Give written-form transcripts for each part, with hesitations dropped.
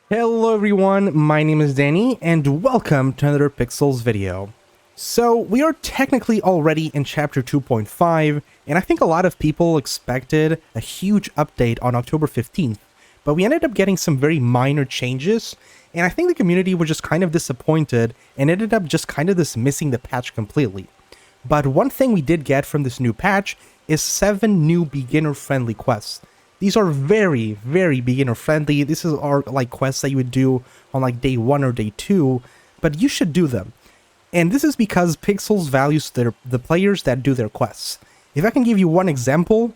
Hello everyone, my name is Danny, and welcome to another Pixels video. So, we are technically already in Chapter 2.5, and I think a lot of people expected a huge update on October 15th, but we ended up getting some very minor changes, and I think the community was just kind of disappointed and ended up just kind of dismissing the patch completely. But one thing we did get from this new patch is 7 new beginner-friendly quests. These are very, very beginner friendly. This is our like quests that you would do on like day 1 or day 2, but you should do them. And this is because Pixels values the players that do their quests. If I can give you one example,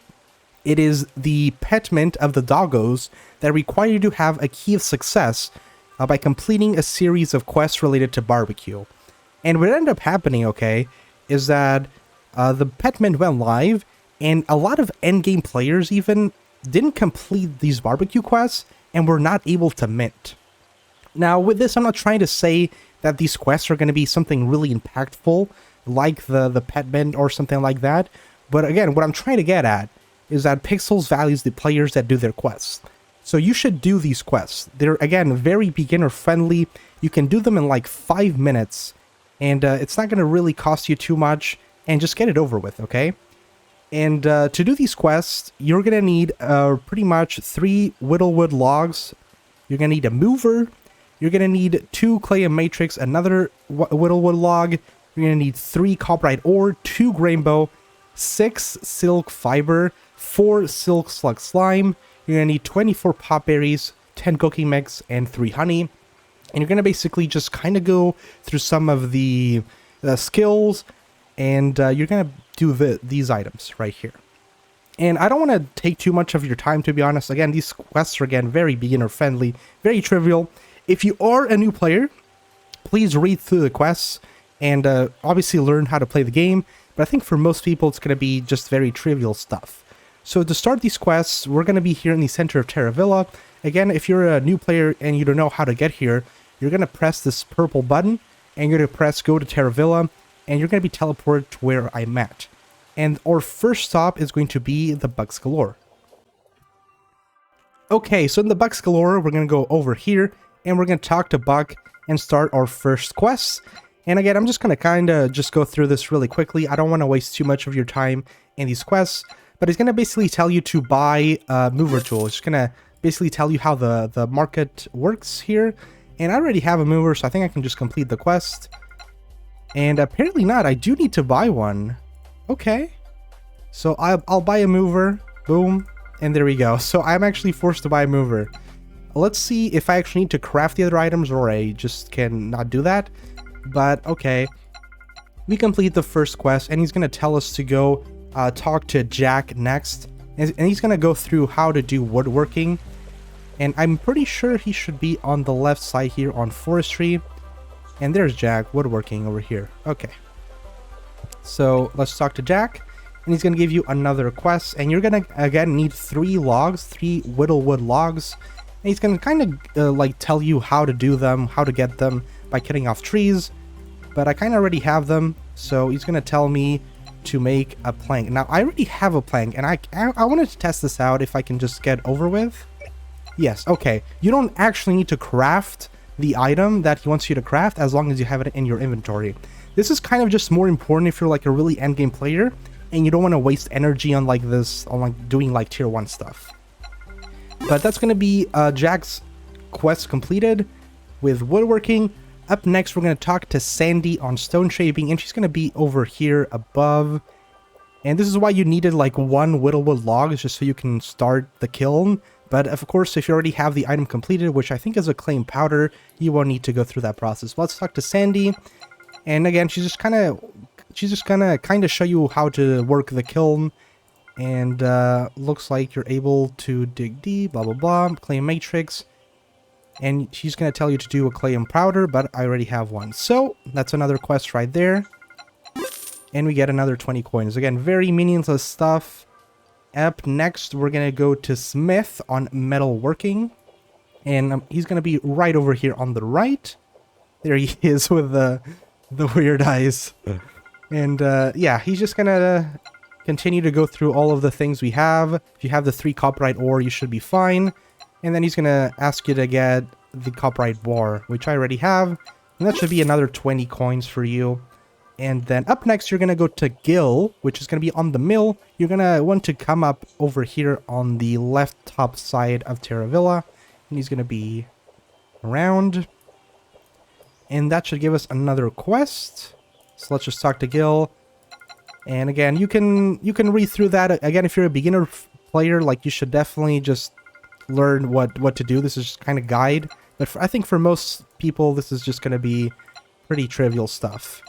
it is the pet mint of the doggos that require you to have a key of success by completing a series of quests related to barbecue. And what ended up happening, okay, is that the pet mint went live, and a lot of endgame players even didn't complete these barbecue quests and were not able to mint. Now, with this, I'm not trying to say that these quests are going to be something really impactful, like the pet mint or something like that, but again, what I'm trying to get at is that Pixels values the players that do their quests. So you should do these quests. They're, again, very beginner-friendly. You can do them in like 5 minutes, and it's not going to really cost you too much, and just get it over with, okay? And to do these quests, you're going to need pretty much 3 whittlewood logs. You're going to need a mover. You're going to need 2 clay and matrix, another whittlewood log. You're going to need 3 copperite ore, 2 grainbow, 6 silk fiber, 4 silk slug slime. You're going to need 24 pop berries, 10 cooking mix, and 3 honey. And you're going to basically just kind of go through some of the skills, and you're going to do these items right here. And I don't want to take too much of your time, to be honest. Again, these quests are, again, very beginner friendly, very trivial. If you are a new player, please read through the quests and obviously learn how to play the game. But I think for most people, it's going to be just very trivial stuff. So to start these quests, we're going to be here in the center of Terravilla. Again, if you're a new player and you don't know how to get here, you're going to press this purple button and you're going to press go to Terravilla, and you're going to be teleported to where I'm at. And our first stop is going to be the Bugs Galore. Okay, so in the Bugs Galore, we're going to go over here, and we're going to talk to Buck and start our first quest. And again, I'm just going to kind of just go through this really quickly. I don't want to waste too much of your time in these quests, but it's going to basically tell you to buy a mover tool. It's going to basically tell you how the market works here. And I already have a mover, so I think I can just complete the quest. And apparently not. I do need to buy one. Okay. So I'll buy a mover. Boom. And there we go. So I'm actually forced to buy a mover. Let's see if I actually need to craft the other items or I just can not do that. But okay. We complete the first quest and he's going to tell us to go talk to Jack next. And he's going to go through how to do woodworking. And I'm pretty sure he should be on the left side here on forestry. And there's Jack, woodworking over here. Okay. So let's talk to Jack. And he's going to give you another quest. And you're going to, again, need 3 logs, 3 whittlewood logs. And he's going to kind of, like, tell you how to do them, how to get them by cutting off trees. But I kind of already have them. So he's going to tell me to make a plank. Now, I already have a plank. And I wanted to test this out if I can just get over with. Yes, okay. You don't actually need to craft the item that he wants you to craft as long as you have it in your inventory. This is kind of just more important if you're like a really endgame player and you don't want to waste energy on like this, on like doing like tier 1 stuff. But that's going to be Jack's quest completed with woodworking. Up next, we're going to talk to Sandy on stone shaping, and she's going to be over here above. And this is why you needed like 1 whittlewood log, just so you can start the kiln. But of course, if you already have the item completed, which I think is a clay powder, you won't need to go through that process. Let's talk to Sandy. And again, she's just gonna kind of show you how to work the kiln. And looks like you're able to dig deep, blah blah blah, clay matrix. And she's gonna tell you to do a clay and powder, but I already have one. So that's another quest right there. And we get another 20 coins. Again, very meaningless stuff. Up next, we're going to go to Smith on metal working. And he's going to be right over here on the right. There he is with the weird eyes. And yeah, he's just going to continue to go through all of the things we have. If you have the 3 copperite ore, you should be fine. And then he's going to ask you to get the copyright bar, which I already have. And that should be another 20 coins for you. And then up next, you're going to go to Gil, which is going to be on the mill. You're going to want to come up over here on the left top side of Terravilla. And he's going to be around. And that should give us another quest. So let's just talk to Gil. And again, you can read through that. Again, if you're a beginner player, like, you should definitely just learn what to do. This is just kind of guide. But I think for most people, this is just going to be pretty trivial stuff.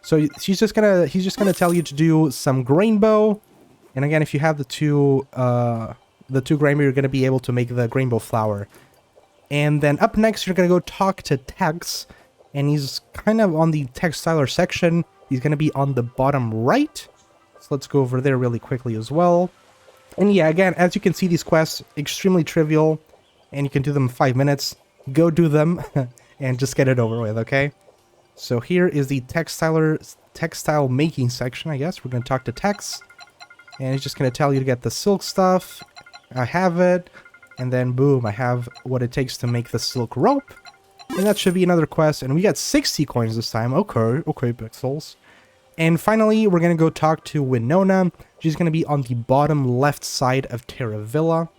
So he's just gonna tell you to do some grainbow, and again, if you have the two grainbow, you're gonna be able to make the grainbow flower. And then up next, you're gonna go talk to Tex, and he's kind of on the textiler section. He's gonna be on the bottom right. So let's go over there really quickly as well. And yeah, again, as you can see, these quests extremely trivial, and you can do them in 5 minutes. Go do them and just get it over with, okay? So here is the textile making section, I guess. We're going to talk to Tex, and he's just going to tell you to get the silk stuff. I have it, and then boom, I have what it takes to make the silk rope. And that should be another quest, and we got 60 coins this time. Okay, Pixels. And finally, we're going to go talk to Winona. She's going to be on the bottom left side of Terravilla.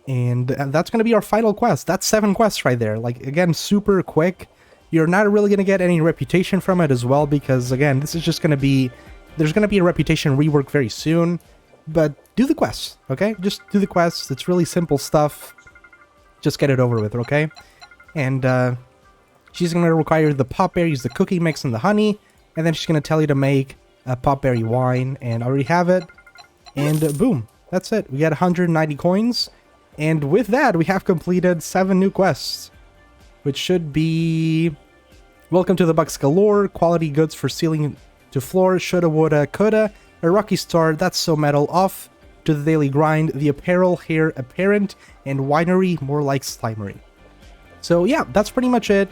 And that's going to be our final quest. That's 7 quests right there. Like, again, super quick. You're not really going to get any reputation from it as well, because, again, this is just going to be... There's going to be a reputation rework very soon, but do the quests, okay? Just do the quests. It's really simple stuff. Just get it over with, okay? And she's going to require the pop berries, the cookie mix, and the honey, and then she's going to tell you to make a pop berry wine, and I already have it. And boom, that's it. We got 190 coins, and with that, we have completed 7 new quests, which should be... Welcome to the Bucks Galore, quality goods for ceiling to floor, shoulda, woulda, coulda, a rocky star, that's so metal, off to the daily grind, the apparel, hair apparent, and winery, more like slimery. So yeah, that's pretty much it.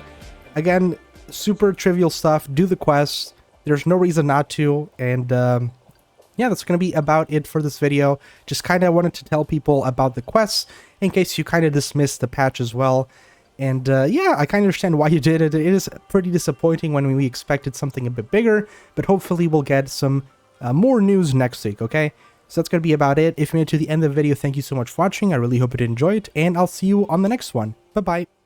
Again, super trivial stuff, do the quests, there's no reason not to, and yeah, that's going to be about it for this video. Just kind of wanted to tell people about the quests, in case you kind of dismissed the patch as well. And yeah, I kind of understand why you did it. It is pretty disappointing when we expected something a bit bigger, but hopefully we'll get some more news next week, okay? So that's going to be about it. If you made it to the end of the video, thank you so much for watching. I really hope you did enjoy it, and I'll see you on the next one. Bye-bye.